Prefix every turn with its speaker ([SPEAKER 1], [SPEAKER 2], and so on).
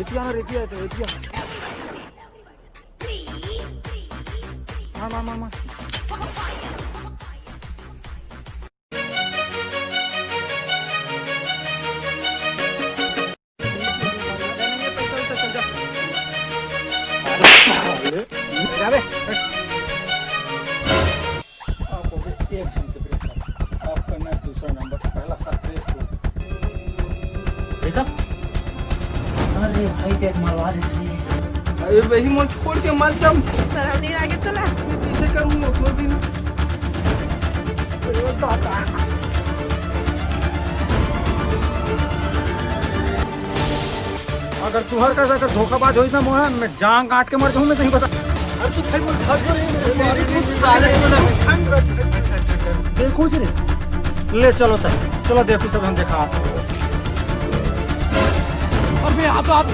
[SPEAKER 1] एतिया ना रेतिया तो एतिया मामा एक जन के ब्रेक आप करना है दूसरा नंबर पहला सरफेस को
[SPEAKER 2] देखा। अरे भाई देख मरवा दे सही।
[SPEAKER 1] अरे वही मन छोड़ के मत दम
[SPEAKER 3] सराउंडिंग आगे चला
[SPEAKER 1] कैसे करूंगा तो भी ना अरे दादा अगर तुहर का अगर धोखाबाज हो ना मोहन मैं जान काट के मर जाऊं मैं सही बता।
[SPEAKER 2] अरे तू भाई बोल भाग रे
[SPEAKER 1] देखो जी ले चलो तक चलो देखो सब हम देखा
[SPEAKER 2] अबे आ तो आप